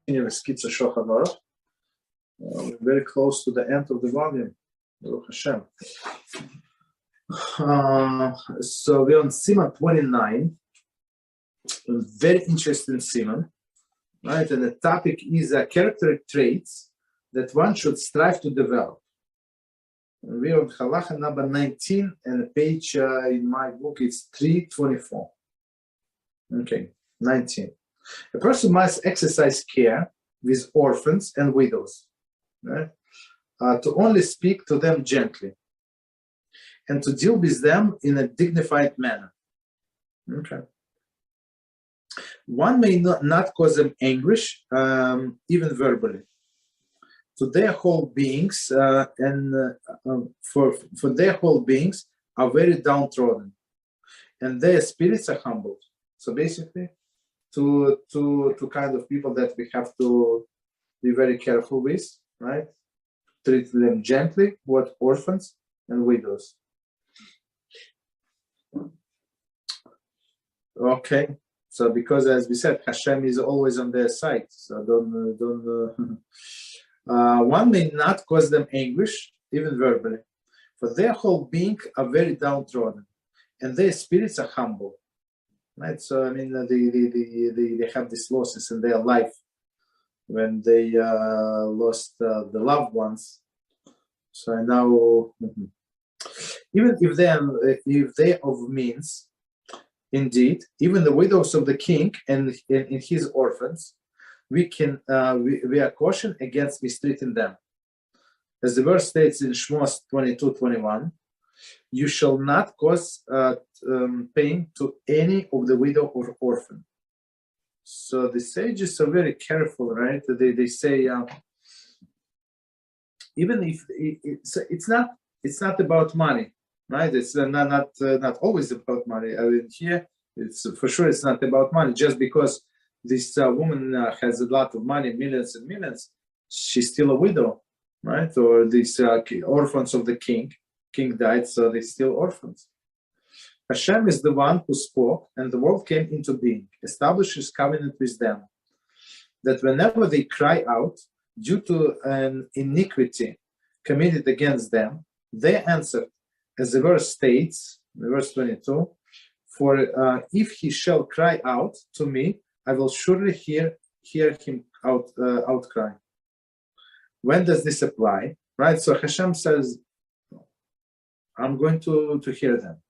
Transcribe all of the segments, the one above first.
With Kitzur Shulchan Aruch. We're very close to the end of the volume. Baruch HaShem. So we're on Siman 29. Very interesting Siman, right? And the topic is character traits that one should strive to develop. And we're on Halacha number 19, and the page in my book is 324. Okay, 19. A person must exercise care with orphans and widows, right? To only speak to them gently and to deal with them in a dignified manner. Okay. One may not cause them anguish, even verbally. To their whole beings, for their whole beings are very downtrodden, and their spirits are humbled. So basically, to kind of people that we have to be very careful with, right? Treat them gently, what orphans and widows. Okay, so because as we said, HaShem is always on their side. So don't. One may not cause them anguish, even verbally, for their whole being are very downtrodden, and their spirits are humble. Right, so I mean, they have these losses in their life when they lost the loved ones. So now, even if they are of means, indeed, even the widows of the king and his orphans, we are cautioned against mistreating them. As the verse states in Shmos 22:21. You shall not cause pain to any of the widow or orphan. So the sages are very careful, right? They say even if it's not about money, right? It's not always about money. I mean, here it's for sure it's not about money. Just because this woman has a lot of money, millions and millions, she's still a widow, right? Or these orphans of the king died, so they're still orphans. HaShem is the one who spoke, and the world came into being, establishes covenant with them, that whenever they cry out due to an iniquity committed against them, they answered, as the verse states, verse 22, for if he shall cry out to me, I will surely hear him outcry. When does this apply? Right, so HaShem says, I'm going to hear them.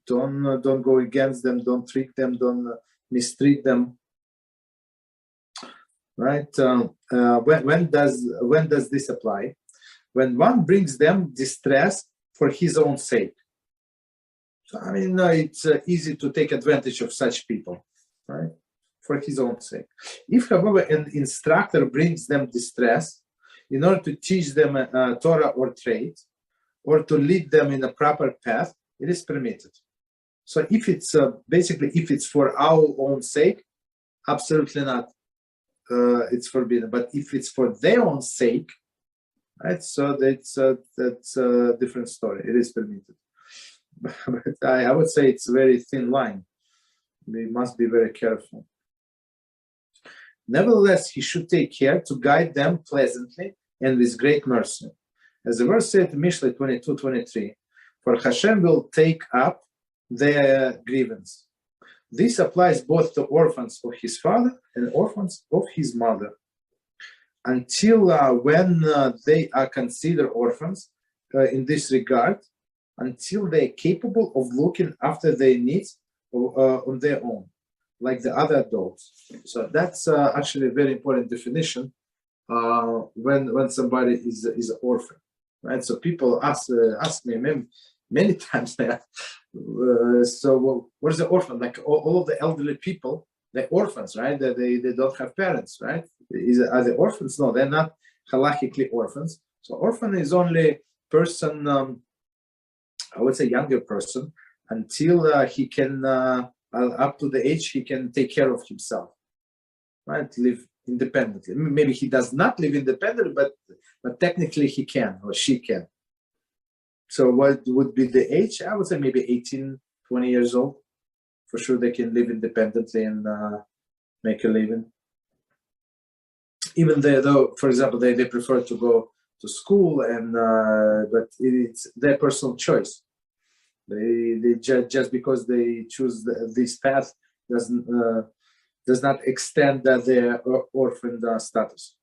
Don't go against them. Don't trick them. Don't mistreat them. Right? When does this apply? When one brings them distress for his own sake. So I mean, it's easy to take advantage of such people, right? For his own sake. If, however, an instructor brings them distress in order to teach them Torah or trade, or to lead them in a proper path, it is permitted. So if it's basically, if it's for our own sake, absolutely not. It's forbidden. But if it's for their own sake, right? So that's a different story. It is permitted. But I would say it's a very thin line. We must be very careful. Nevertheless, he should take care to guide them pleasantly and with great mercy. As the verse said in Mishlei 22:23, for HaShem will take up their grievance. This applies both to orphans of his father and orphans of his mother. Until when they are considered orphans in this regard, until they are capable of looking after their needs on their own, like the other adults. So that's actually a very important definition when somebody is an orphan. Right, so people ask me many times. So what is the orphan? Like all of the elderly people, they're orphans, right? They don't have parents, right? Are they orphans? No, they're not halachically orphans. So orphan is only person, I would say younger person, until he can up to the age he can take care of himself, right? Live independently. Maybe he does not live independently, but technically he can or she can. So what would be the age? I would say maybe 18, 20 years old. For sure they can live independently and make a living. even though, for example, they prefer to go to school, and but it's their personal choice. They just because they choose this path does not extend their orphan status.